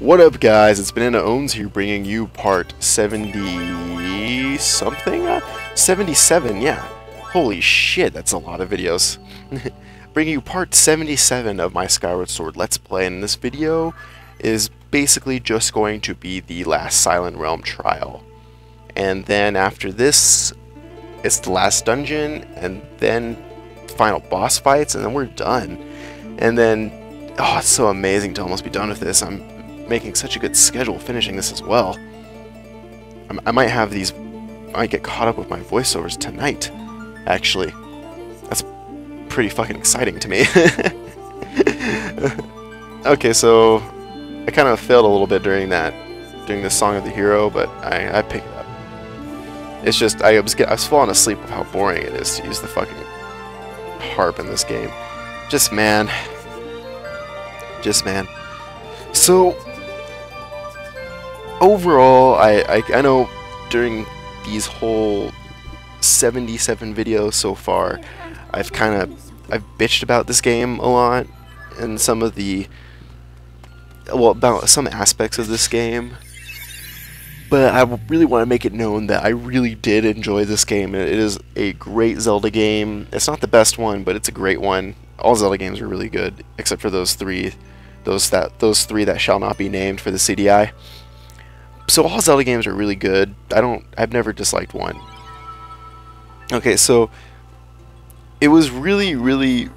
What up, guys? It's Bananaowns here, bringing you part 70 something? 77, yeah. Holy shit, that's a lot of videos. Bringing you part 77 of my Skyward Sword Let's Play, and this video is basically just going to be the last Silent Realm trial. And then after this, it's the last dungeon, and then final boss fights, and then we're done. And then, oh, it's so amazing to almost be done with this. I'm making such a good schedule finishing this as well. I might have these, I might get caught up with my voiceovers tonight, actually. That's pretty fucking exciting to me. Okay, so I kind of failed a little bit during the Song of the Hero, but I picked it up. It's just, I was falling asleep with how boring it is to use the fucking harp in this game. Just man. So, overall, I know during these whole 77 videos so far, I've bitched about this game a lot, and some of the, well, about some aspects of this game. But I really want to make it known that I really did enjoy this game. It is a great Zelda game. It's not the best one, but it's a great one. All Zelda games are really good, except for those three that shall not be named for the CDI. So all Zelda games are really good. I've never disliked one. Okay, so it was really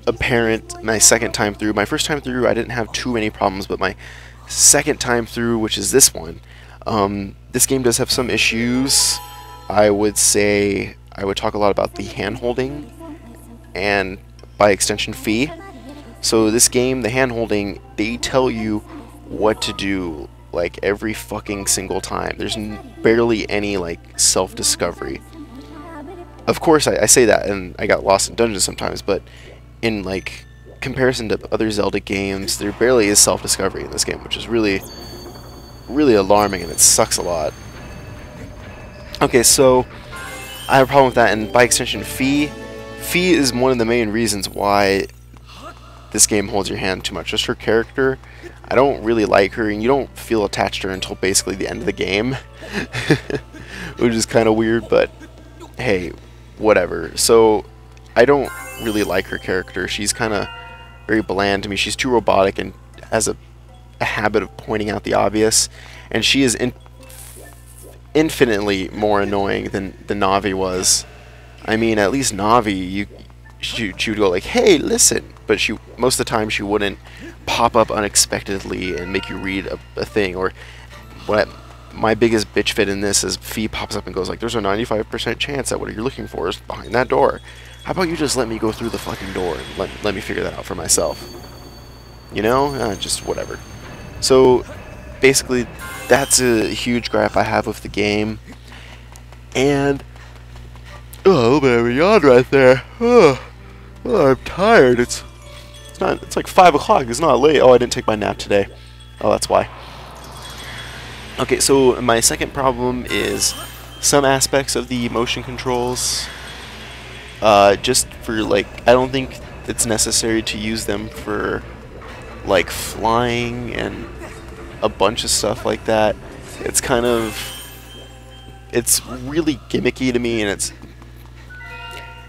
apparent my second time through. My first time through, I didn't have too many problems, but my second time through, which is this one, this game does have some issues. I would say I would talk a lot about the hand-holding and, by extension, Fee. So this game, the hand-holding, they tell you what to do like every fucking single time. There's barely any like self-discovery. Of course, I say that and I got lost in dungeons sometimes, but in like comparison to other Zelda games, there barely is self-discovery in this game, which is really alarming, and it sucks a lot. Okay, so I have a problem with that, and by extension, Fee is one of the main reasons why this game holds your hand too much. Just her character, I don't really like her, and you don't feel attached to her until basically the end of the game, which is kind of weird, but hey, whatever. So I don't really like her character. She's kind of very bland to me. She's too robotic and has a habit of pointing out the obvious, and she is infinitely more annoying than Navi was. I mean, at least Navi, she would go like, hey, listen, but most of the time she wouldn't pop up unexpectedly and make you read a thing. Or my biggest bitch fit in this is Fee pops up and goes like, there's a 95% chance that what you're looking for is behind that door. How about you just let me go through the fucking door and let me figure that out for myself? You know? Just whatever. So, basically, that's a huge gripe I have with the game. And, oh, baby, yawn right there. Oh, I'm tired. It's like 5 o'clock. It's not late. Oh, I didn't take my nap today. Oh, that's why. Okay, so my second problem is some aspects of the motion controls. Just for, like, I don't think it's necessary to use them for, like, flying and a bunch of stuff like that. It's kind of, it's really gimmicky to me, and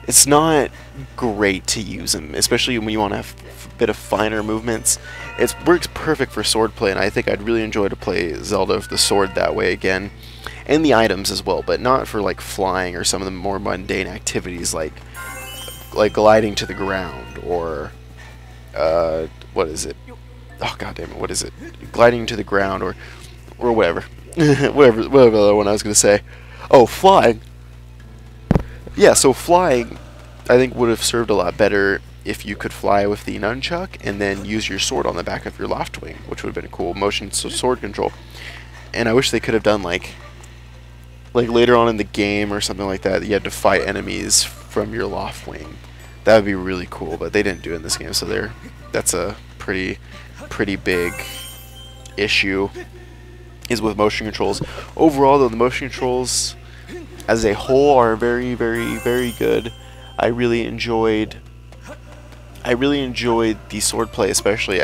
it's not great to use them, especially when you want to have a bit of finer movements. It works perfect for swordplay, and I think I'd really enjoy to play Zelda with the sword that way again. And the items as well, but not for like flying or some of the more mundane activities like gliding to the ground, or what is it? Oh god damn it, what is it? Gliding to the ground, or whatever. whatever the other one I was gonna say. Oh, flying. Yeah, so flying I think would have served a lot better if you could fly with the nunchuck and then use your sword on the back of your loft wing, which would have been a cool motion sword control. And I wish they could have done like later on in the game or something like that, you had to fight enemies from your loft wing. That would be really cool, but they didn't do it in this game, so that's a pretty big issue, is with motion controls. Overall, though, the motion controls as a whole are very good. I really enjoyed the swordplay, especially.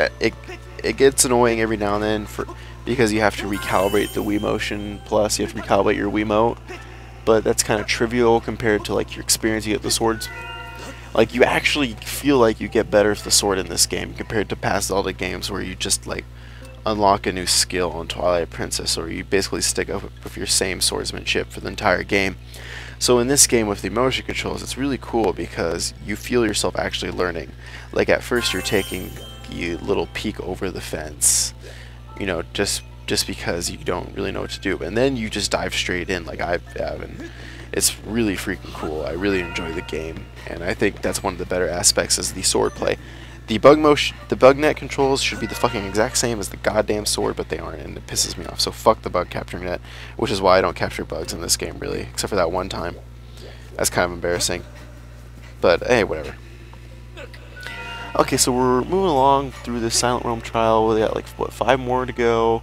it gets annoying every now and then because you have to recalibrate the Wii Motion Plus. You have to recalibrate your Wiimote, but that's kind of trivial compared to like your experience you get with the swords. Like, you actually feel like you get better with the sword in this game compared to past Zelda games where you just like unlock a new skill in Twilight Princess, or you basically stick up with your same swordsmanship for the entire game. So in this game with the motion controls, it's really cool because you feel yourself actually learning. Like, at first you're taking a little peek over the fence, you know, just because you don't really know what to do, and then you just dive straight in like I have, and it's really freaking cool. I really enjoy the game, and I think that's one of the better aspects is the sword play. The bug net controls should be the fucking exact same as the goddamn sword, but they aren't, and it pisses me off. So fuck the bug capturing net, which is why I don't capture bugs in this game, really, except for that one time. That's kind of embarrassing. But hey, whatever. Okay, so we're moving along through this Silent Realm trial. We got like what, 5 more to go,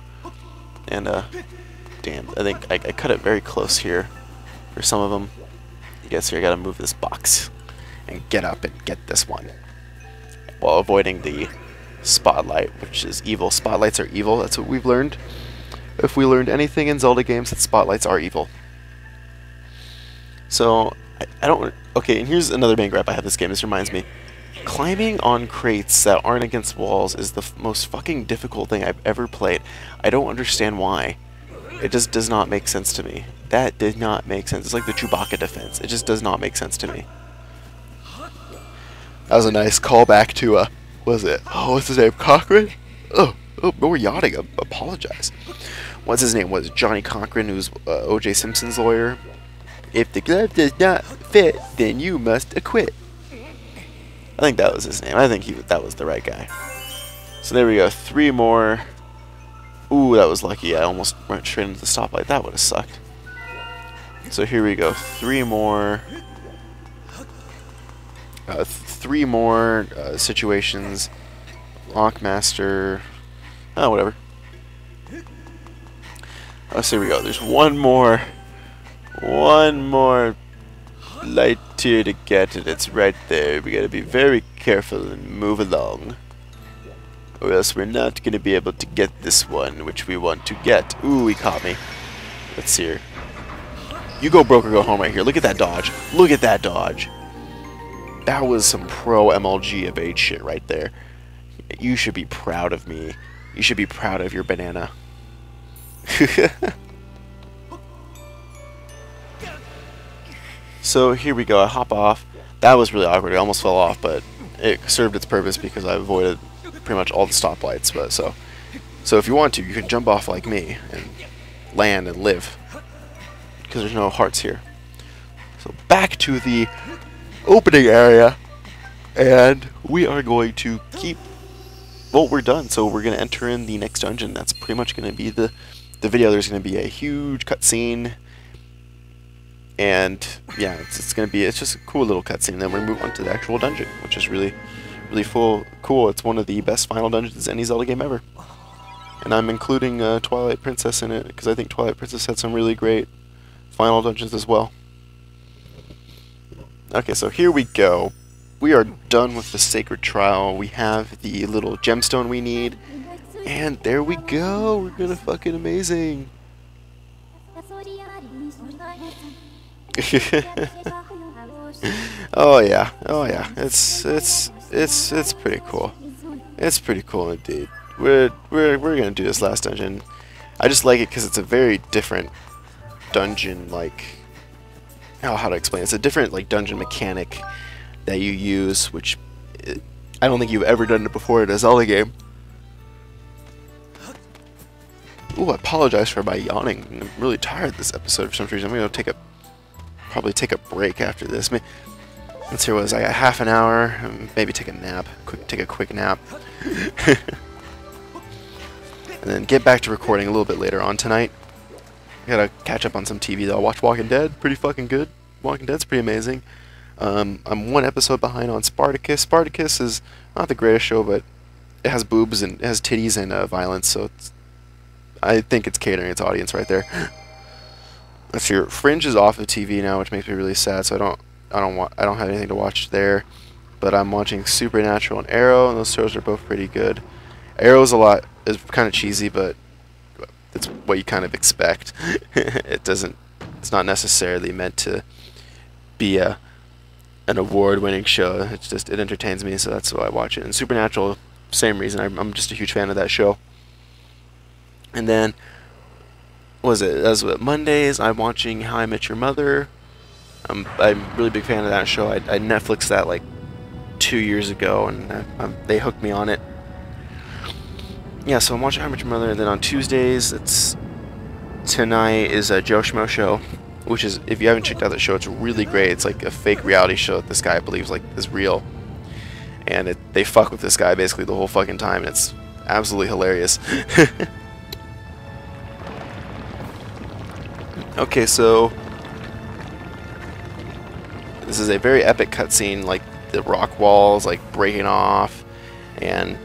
and damn, I think I cut it very close here for some of them. I guess here I gotta move this box and get up and get this one, while avoiding the spotlight, which is evil. Spotlights are evil, that's what we've learned. If we learned anything in Zelda games, that spotlights are evil. So, I don't... Okay, and here's another bang grab I have this game. This reminds me. Climbing on crates that aren't against walls is the most fucking difficult thing I've ever played. I don't understand why. It just does not make sense to me. That did not make sense. It's like the Chewbacca defense. It just does not make sense to me. That was a nice callback to, what was it? Oh, what's his name? Cochran? Oh, we're yachting. Apologize. What's his name? Was Johnny Cochran, who's O.J. Simpson's lawyer? If the glove does not fit, then you must acquit. I think that was his name. I think that was the right guy. So there we go. 3 more. Ooh, that was lucky. I almost went straight into the stoplight. That would have sucked. So here we go. 3 more. 3 more situations. Lockmaster. Oh, whatever. Oh, so here we go. There's one more light tier to get, and it's right there. We gotta be very careful and move along, or else we're not gonna be able to get this one, which we want to get. Ooh, he caught me. Let's see here. You go broke or go home right here. Look at that dodge. Look at that dodge. That was some pro MLG evade shit right there. You should be proud of me. You should be proud of your banana. So here we go. I hop off. That was really awkward. I almost fell off, but it served its purpose because I avoided pretty much all the stoplights. But so if you want to, you can jump off like me and land and live, because there's no hearts here. So back to the opening area, and we are going to keep. Well, we're done. So we're gonna enter in the next dungeon. That's pretty much gonna be the video. There's gonna be a huge cutscene. And yeah, it's just a cool little cutscene. Then we move on to the actual dungeon, which is really cool. It's one of the best final dungeons in any Zelda game ever. And I'm including Twilight Princess in it because I think Twilight Princess had some really great final dungeons as well. Okay, so here we go. We are done with the Sacred Trial. We have the little gemstone we need, and there we go. We're gonna fucking amazing. Oh yeah, it's pretty cool. It's pretty cool indeed. We're gonna do this last dungeon. I just like it because it's a very different dungeon. Like, how to explain? It's a different like dungeon mechanic that you use, which I don't think you've ever done it before in a Zelda game. Ooh, I apologize for my yawning. I'm really tired this episode for some reason. I'm gonna probably take a break after this. Let's see, what was I got? Half an hour, maybe take a nap. Take a quick nap. And then get back to recording a little bit later on tonight. I gotta catch up on some TV though. Watch Walking Dead, pretty fucking good. Walking Dead's pretty amazing. I'm 1 episode behind on Spartacus. Spartacus is not the greatest show, but it has boobs and it has titties and violence, so I think it's catering its audience right there. Let's see, Fringe is off of TV now, which makes me really sad. So I don't have anything to watch there. But I'm watching Supernatural and Arrow, and those shows are both pretty good. Arrow's a lot is kind of cheesy, but it's what you kind of expect. It doesn't. It's not necessarily meant to be an award-winning show. It's just it entertains me, so that's why I watch it. And Supernatural, same reason. I'm just a huge fan of that show. And then, what was it? As Mondays, I'm watching How I Met Your Mother. I'm a really big fan of that show. I Netflixed that like 2 years ago, and they hooked me on it. Yeah, so I'm watching How I Met Your Mother, and then on Tuesdays, tonight is a Joe Schmo show, which is, if you haven't checked out the show, it's really great. It's like a fake reality show that this guy believes like is real, and they fuck with this guy basically the whole fucking time, and it's absolutely hilarious. Okay, so this is a very epic cutscene, like the rock walls like breaking off, and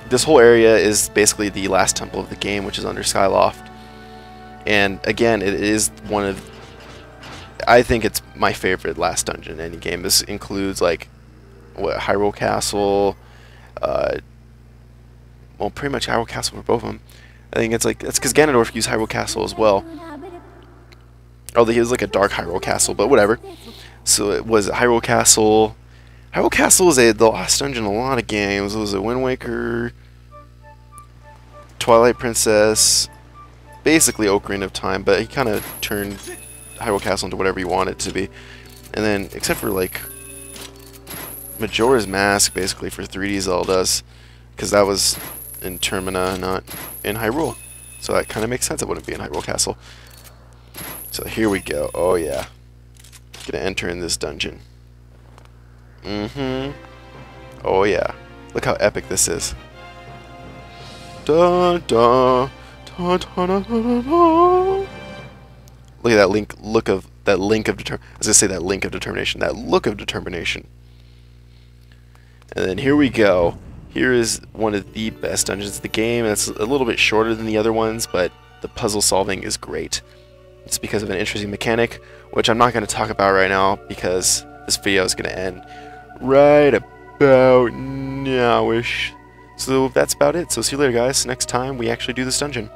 this whole area is basically the last temple of the game, which is under Skyloft. And again, it is one of, I think it's my favorite last dungeon in any game. This includes like what, Hyrule Castle, well, pretty much Hyrule Castle for both of them. I think it's because Ganondorf used Hyrule Castle as well. Oh, he was like a dark Hyrule Castle, but whatever. So it was Hyrule Castle. Hyrule Castle is the last dungeon in a lot of games. It was a Wind Waker, Twilight Princess, basically Ocarina of Time, but he kind of turned Hyrule Castle into whatever he wanted it to be. And then, except for like Majora's Mask, basically for 3D Zeldas, because that was in Termina, not in Hyrule. So that kind of makes sense. It wouldn't be in Hyrule Castle. So here we go. Oh yeah, gonna enter in this dungeon. Oh yeah. Look how epic this is. Dun, dun, dun, dun, dun, dun, dun. Look at that look of determination. I was gonna say that link of determination. That look of determination. And then here we go. Here is one of the best dungeons of the game. It's a little bit shorter than the other ones, but the puzzle solving is great. It's because of an interesting mechanic, which I'm not going to talk about right now because this video is going to end right about now-ish. So that's about it. So see you later, guys. Next time we actually do this dungeon.